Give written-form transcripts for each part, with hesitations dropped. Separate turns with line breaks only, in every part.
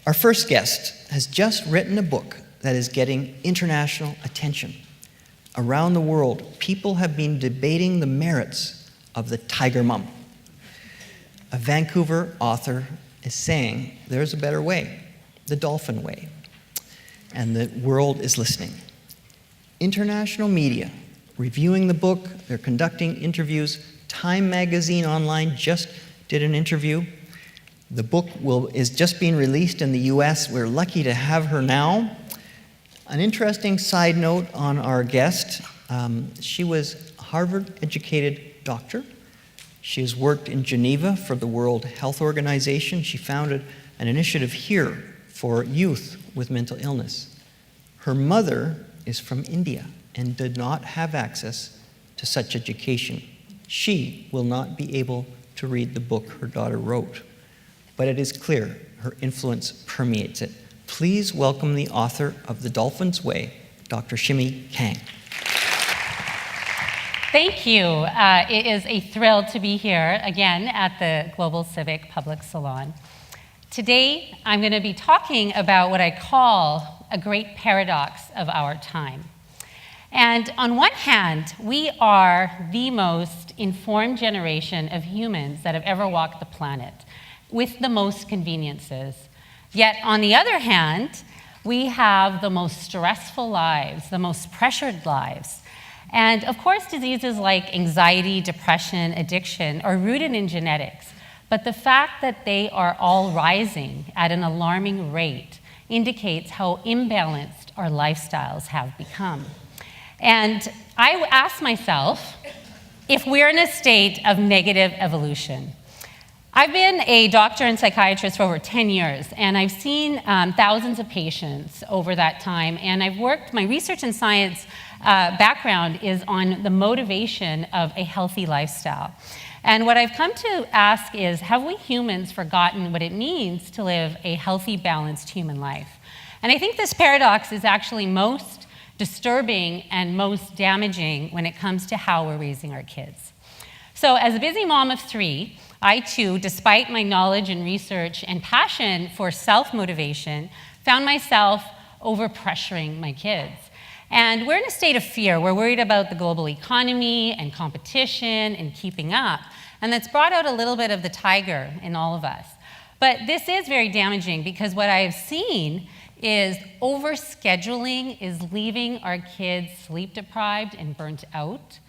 Our first guest has just written a book that is getting international attention. Around the world, people have been debating the merits of the tiger mum. A Vancouver author is saying there's a better way, the Dolphin Way, and the world is listening. International media reviewing the book, they're conducting interviews. Time magazine online just did an interview. The book is just being released in the US. We're lucky to have her now. An interesting side note on our guest, she was a Harvard-educated doctor. She has worked in Geneva for the World Health Organization. She founded an initiative here for youth with mental illness. Her mother is from India and did not have access to such education. She will not be able to read the book her daughter wrote, but it is clear her influence permeates it. Please welcome the author of The Dolphin's Way, Dr. Shimi Kang.
Thank you. It is a thrill to be here again at the Global Civic Public Salon. Today, I'm going to be talking about what I call a great paradox of our time. And on one hand, we are the most informed generation of humans that have ever walked the planet, with the most conveniences. Yet on the other hand, we have the most stressful lives, the most pressured lives. And of course, diseases like anxiety, depression, addiction are rooted in genetics. But the fact that they are all rising at an alarming rate indicates how imbalanced our lifestyles have become. And I ask myself if we're in a state of negative evolution. I've been a doctor and psychiatrist for over 10 years, and I've seen thousands of patients over that time, and I've worked, my research and science background is on the motivation of a healthy lifestyle. And what I've come to ask is, have we humans forgotten what it means to live a healthy, balanced human life? And I think this paradox is actually most disturbing and most damaging when it comes to how we're raising our kids. So as a busy mom of 3, I too, despite my knowledge and research and passion for self-motivation, found myself over-pressuring my kids. And we're in a state of fear. We're worried about the global economy and competition and keeping up. And that's brought out a little bit of the tiger in all of us. But this is very damaging because what I have seen is overscheduling is leaving our kids sleep-deprived and burnt out.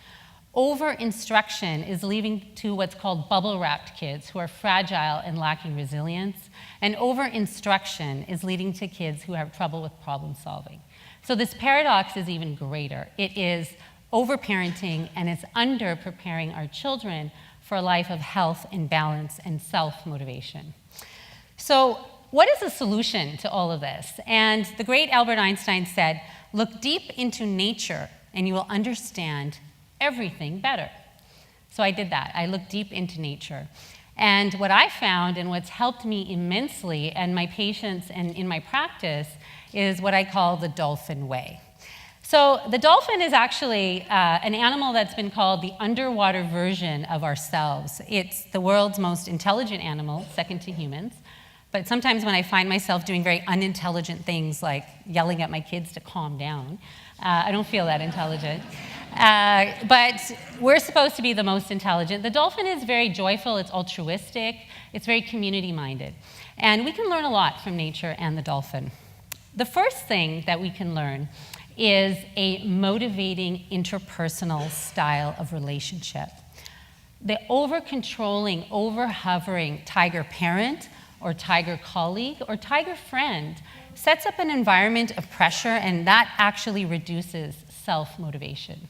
Over-instruction is leading to what's called bubble-wrapped kids who are fragile and lacking resilience. And over-instruction is leading to kids who have trouble with problem-solving. So this paradox is even greater. It is over-parenting and it's under-preparing our children for a life of health and balance and self-motivation. So what is the solution to all of this? And the great Albert Einstein said, look deep into nature and you will understand everything better. So I did that. I looked deep into nature. And what I found and what's helped me immensely and my patients and in my practice is what I call the Dolphin Way. So the dolphin is actually an animal that's been called the underwater version of ourselves. It's the world's most intelligent animal, second to humans. But sometimes when I find myself doing very unintelligent things like yelling at my kids to calm down, I don't feel that intelligent. But we're supposed to be the most intelligent. The dolphin is very joyful, it's altruistic, it's very community-minded. And we can learn a lot from nature and the dolphin. The first thing that we can learn is a motivating interpersonal style of relationship. The over-controlling, over-hovering tiger parent or tiger colleague or tiger friend sets up an environment of pressure, and that actually reduces self-motivation.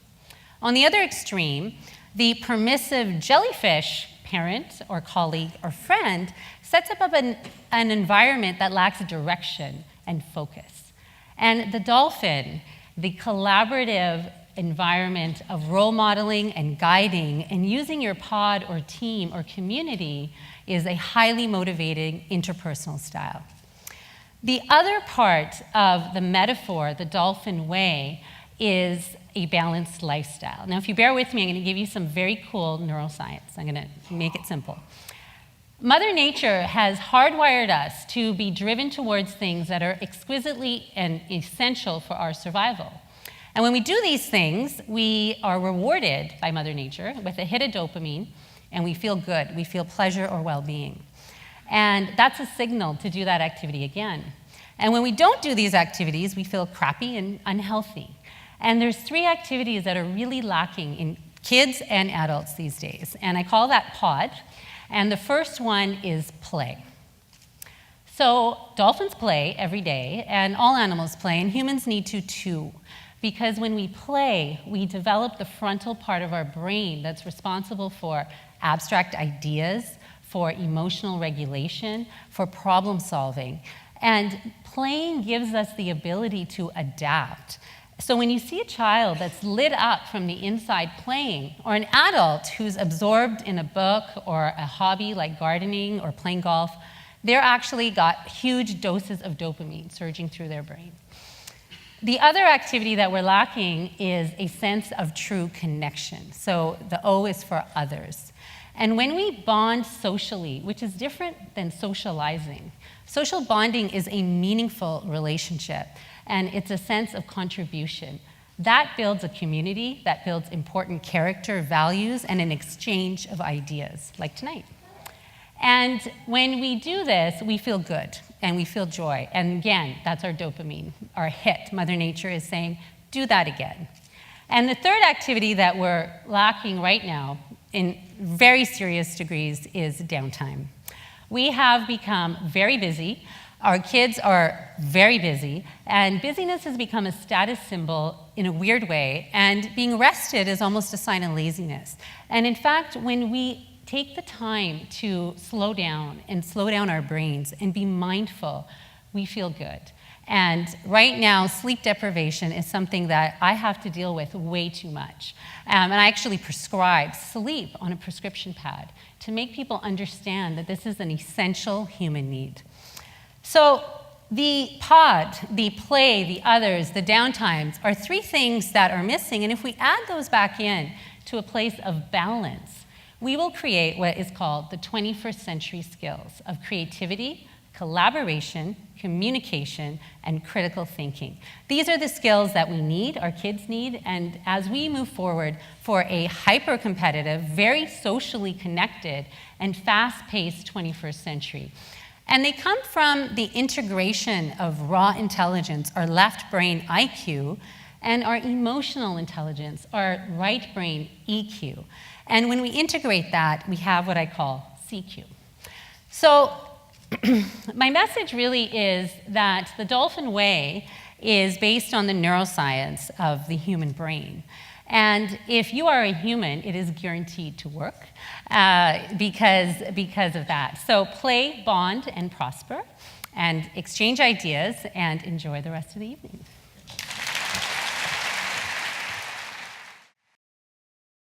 On the other extreme, the permissive jellyfish parent or colleague or friend sets up an environment that lacks direction and focus. And the dolphin, the collaborative environment of role modeling and guiding and using your pod or team or community is a highly motivating interpersonal style. The other part of the metaphor, the Dolphin Way, is a balanced lifestyle. Now, if you bear with me, I'm going to give you some very cool neuroscience. I'm going to make it simple. Mother Nature has hardwired us to be driven towards things that are exquisitely and essential for our survival. And when we do these things, we are rewarded by Mother Nature with a hit of dopamine, and we feel good. We feel pleasure or well-being. And that's a signal to do that activity again. And when we don't do these activities, we feel crappy and unhealthy. And there's 3 activities that are really lacking in kids and adults these days. And I call that POD. And the first one is play. So dolphins play every day, and all animals play, and humans need to too. Because when we play, we develop the frontal part of our brain that's responsible for abstract ideas, for emotional regulation, for problem solving. And playing gives us the ability to adapt. So when you see a child that's lit up from the inside playing, or an adult who's absorbed in a book or a hobby like gardening or playing golf, they're actually got huge doses of dopamine surging through their brain. The other activity that we're lacking is a sense of true connection. So the O is for others. And when we bond socially, which is different than socializing, social bonding is a meaningful relationship, and it's a sense of contribution. That builds a community, that builds important character, values, and an exchange of ideas, like tonight. And when we do this, we feel good, and we feel joy. And again, that's our dopamine, our hit. Mother Nature is saying, do that again. And the third activity that we're lacking right now, in very serious degrees, is downtime. We have become very busy. Our kids are very busy, and busyness has become a status symbol in a weird way, and being rested is almost a sign of laziness. And in fact, when we take the time to slow down our brains and be mindful, we feel good. And right now, sleep deprivation is something that I have to deal with way too much. And I actually prescribe sleep on a prescription pad to make people understand that this is an essential human need. So the pod, the play, the others, the downtimes are 3 things that are missing. And if we add those back in to a place of balance, we will create what is called the 21st century skills of creativity, collaboration, communication, and critical thinking. These are the skills that we need, our kids need, and as we move forward for a hyper-competitive, very socially connected, and fast-paced 21st century. And they come from the integration of raw intelligence, our left brain IQ, and our emotional intelligence, our right brain EQ. And when we integrate that, we have what I call CQ. So my message really is that the Dolphin Way is based on the neuroscience of the human brain. And if you are a human, it is guaranteed to work because of that. So play, bond, and prosper, and exchange ideas, and enjoy the rest of the evening.